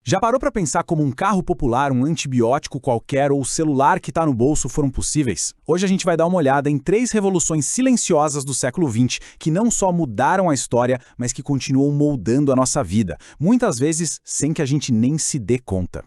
Já parou para pensar como um carro popular, um antibiótico qualquer ou o celular que está no bolso foram possíveis? Hoje a gente vai dar uma olhada em 3 revoluções silenciosas do século XX que não só mudaram a história, mas que continuam moldando a nossa vida, muitas vezes sem que a gente nem se dê conta.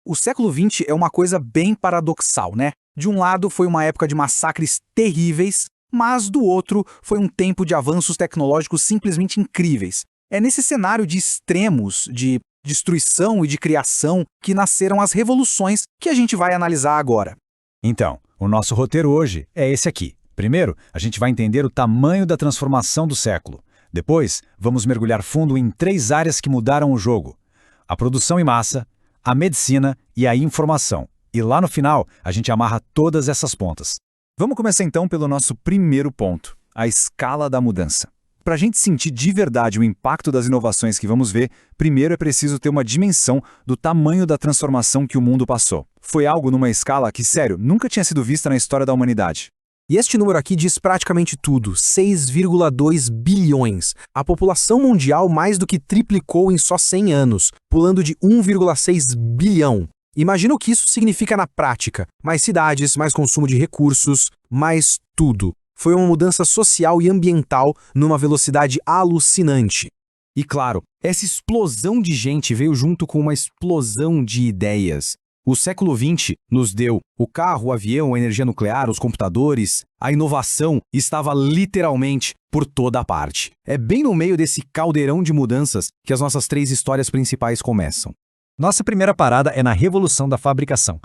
O século XX é uma coisa bem paradoxal, né? De um lado foi uma época de massacres terríveis, mas do outro foi um tempo de avanços tecnológicos simplesmente incríveis. É nesse cenário de extremos, de destruição e de criação que nasceram as revoluções que a gente vai analisar agora. Então, o nosso roteiro hoje é esse aqui. Primeiro, a gente vai entender o tamanho da transformação do século. Depois, vamos mergulhar fundo em 3 áreas que mudaram o jogo: a produção em massa, a medicina e a informação. E lá no final, a gente amarra todas essas pontas. Vamos começar então pelo nosso primeiro ponto, a escala da mudança. Para a gente sentir de verdade o impacto das inovações que vamos ver, primeiro é preciso ter uma dimensão do tamanho da transformação que o mundo passou. Foi algo numa escala que, sério, nunca tinha sido vista na história da humanidade. E este número aqui diz praticamente tudo, 6,2 bilhões. A população mundial mais do que triplicou em só 100 anos, pulando de 1,6 bilhão. Imagina o que isso significa na prática. Mais cidades, mais consumo de recursos, mais tudo. Foi uma mudança social e ambiental numa velocidade alucinante. E claro, essa explosão de gente veio junto com uma explosão de ideias. O século XX nos deu o carro, o avião, a energia nuclear, os computadores. A inovação estava literalmente por toda parte. É bem no meio desse caldeirão de mudanças que as nossas 3 histórias principais começam. Nossa primeira parada é na revolução da fabricação.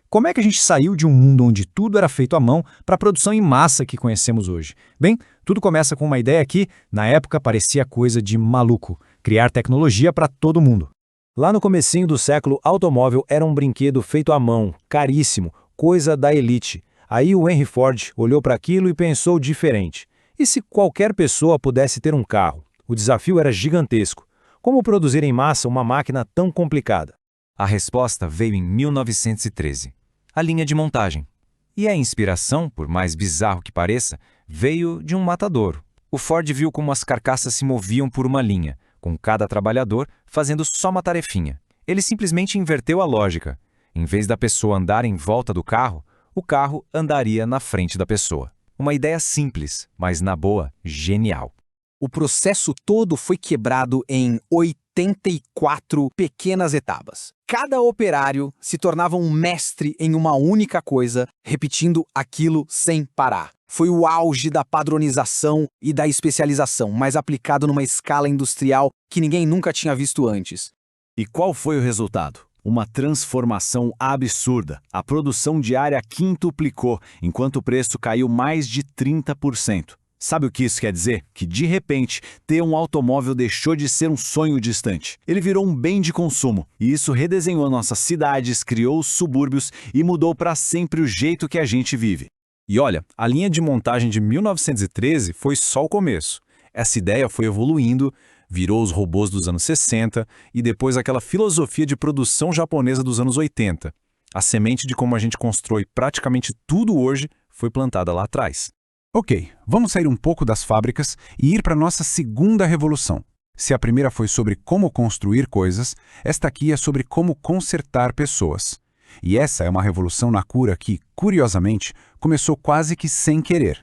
Como é que a gente saiu de um mundo onde tudo era feito à mão para a produção em massa que conhecemos hoje? Bem, tudo começa com uma ideia que, na época, parecia coisa de maluco: criar tecnologia para todo mundo. Lá no comecinho do século, automóvel era um brinquedo feito à mão, caríssimo, coisa da elite. Aí o Henry Ford olhou para aquilo e pensou diferente. E se qualquer pessoa pudesse ter um carro? O desafio era gigantesco. Como produzir em massa uma máquina tão complicada? A resposta veio em 1913. A linha de montagem. E a inspiração, por mais bizarro que pareça, veio de um matadouro. O Ford viu como as carcaças se moviam por uma linha, com cada trabalhador fazendo só uma tarefinha. Ele simplesmente inverteu a lógica. Em vez da pessoa andar em volta do carro, o carro andaria na frente da pessoa. Uma ideia simples, mas na boa, genial. O processo todo foi quebrado em 84 pequenas etapas. Cada operário se tornava um mestre em uma única coisa, repetindo aquilo sem parar. Foi o auge da padronização e da especialização, mas aplicado numa escala industrial que ninguém nunca tinha visto antes. E qual foi o resultado? Uma transformação absurda. A produção diária quintuplicou, enquanto o preço caiu mais de 30%. Sabe o que isso quer dizer? Que, de repente, ter um automóvel deixou de ser um sonho distante. Ele virou um bem de consumo. E isso redesenhou nossas cidades, criou os subúrbios e mudou para sempre o jeito que a gente vive. E olha, a linha de montagem de 1913 foi só o começo. Essa ideia foi evoluindo, virou os robôs dos anos 60 e depois aquela filosofia de produção japonesa dos anos 80. A semente de como a gente constrói praticamente tudo hoje foi plantada lá atrás. Ok, vamos sair um pouco das fábricas e ir para a nossa segunda revolução. Se a primeira foi sobre como construir coisas, esta aqui é sobre como consertar pessoas. E essa é uma revolução na cura que, curiosamente, começou quase que sem querer.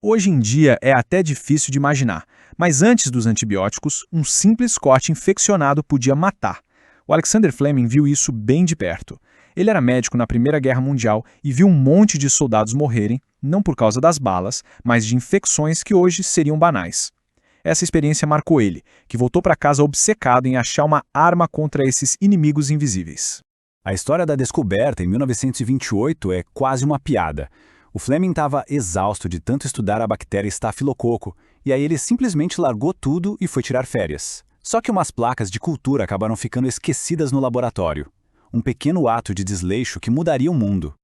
Hoje em dia é até difícil de imaginar, mas antes dos antibióticos, um simples corte infeccionado podia matar. O Alexander Fleming viu isso bem de perto. Ele era médico na Primeira Guerra Mundial e viu um monte de soldados morrerem, não por causa das balas, mas de infecções que hoje seriam banais. Essa experiência marcou ele, que voltou para casa obcecado em achar uma arma contra esses inimigos invisíveis. A história da descoberta em 1928 é quase uma piada. O Fleming estava exausto de tanto estudar a bactéria estafilococo, e aí ele simplesmente largou tudo e foi tirar férias. Só que umas placas de cultura acabaram ficando esquecidas no laboratório. Um pequeno ato de desleixo que mudaria o mundo.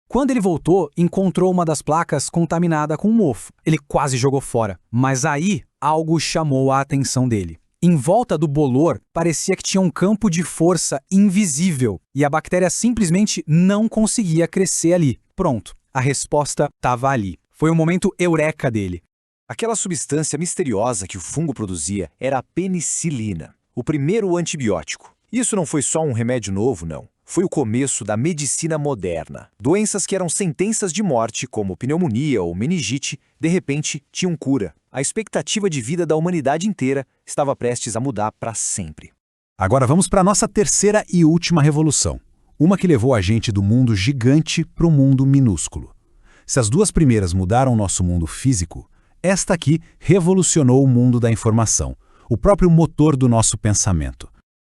Quando ele voltou, encontrou uma das placas contaminada com mofo. Ele quase jogou fora, mas aí algo chamou a atenção dele. Em volta do bolor, parecia que tinha um campo de força invisível e a bactéria simplesmente não conseguia crescer ali. Pronto, a resposta estava ali. Foi o momento eureka dele. Aquela substância misteriosa que o fungo produzia era a penicilina, o primeiro antibiótico. Isso não foi só um remédio novo, não. Foi o começo da medicina moderna. Doenças que eram sentenças de morte, como pneumonia ou meningite, de repente tinham cura. A expectativa de vida da humanidade inteira estava prestes a mudar para sempre. Agora vamos para a nossa terceira e última revolução. Uma que levou a gente do mundo gigante para o mundo minúsculo. Se as duas primeiras mudaram nosso mundo físico, esta aqui revolucionou o mundo da informação, o próprio motor do nosso pensamento.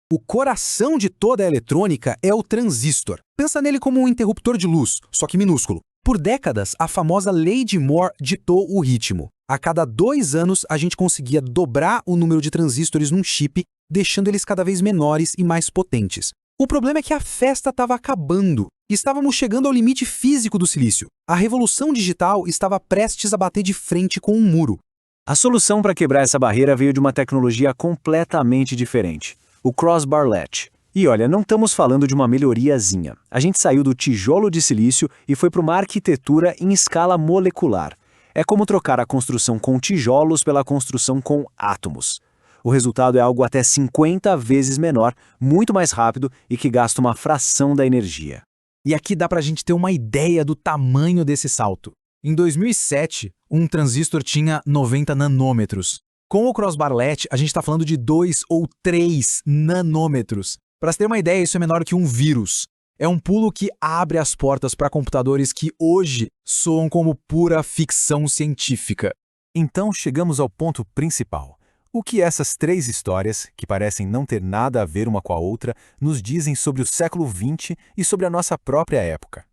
O coração de toda a eletrônica é o transistor. Pensa nele como um interruptor de luz, só que minúsculo. Por décadas, a famosa lei de Moore ditou o ritmo. A cada 2 anos, a gente conseguia dobrar o número de transistores num chip, deixando eles cada vez menores e mais potentes. O problema é que a festa estava acabando. Estávamos chegando ao limite físico do silício. A revolução digital estava prestes a bater de frente com um muro. A solução para quebrar essa barreira veio de uma tecnologia completamente diferente. O crossbar latch. E olha, não estamos falando de uma melhoriazinha. A gente saiu do tijolo de silício e foi para uma arquitetura em escala molecular. É como trocar a construção com tijolos pela construção com átomos. O resultado é algo até 50 vezes menor, muito mais rápido e que gasta uma fração da energia. E aqui dá para a gente ter uma ideia do tamanho desse salto. Em 2007, um transistor tinha 90 nanômetros. Com o crossbar latch, a gente está falando de 2 ou 3 nanômetros. Para se ter uma ideia, isso é menor que um vírus. É um pulo que abre as portas para computadores que hoje soam como pura ficção científica. Então chegamos ao ponto principal. O que essas 3 histórias, que parecem não ter nada a ver uma com a outra, nos dizem sobre o século XX e sobre a nossa própria época?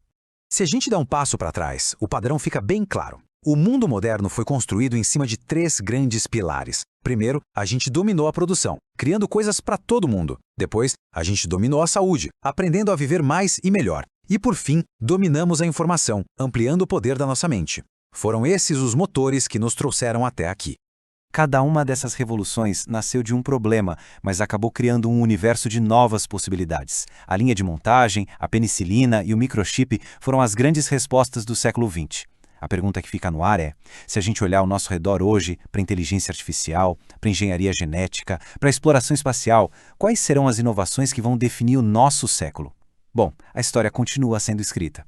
Se a gente der um passo para trás, o padrão fica bem claro. O mundo moderno foi construído em cima de 3 grandes pilares. Primeiro, a gente dominou a produção, criando coisas para todo mundo. Depois, a gente dominou a saúde, aprendendo a viver mais e melhor. E por fim, dominamos a informação, ampliando o poder da nossa mente. Foram esses os motores que nos trouxeram até aqui. Cada uma dessas revoluções nasceu de um problema, mas acabou criando um universo de novas possibilidades. A linha de montagem, a penicilina e o microchip foram as grandes respostas do século XX. A pergunta que fica no ar é, se a gente olhar ao nosso redor hoje para inteligência artificial, para engenharia genética, para exploração espacial, quais serão as inovações que vão definir o nosso século? Bom, a história continua sendo escrita.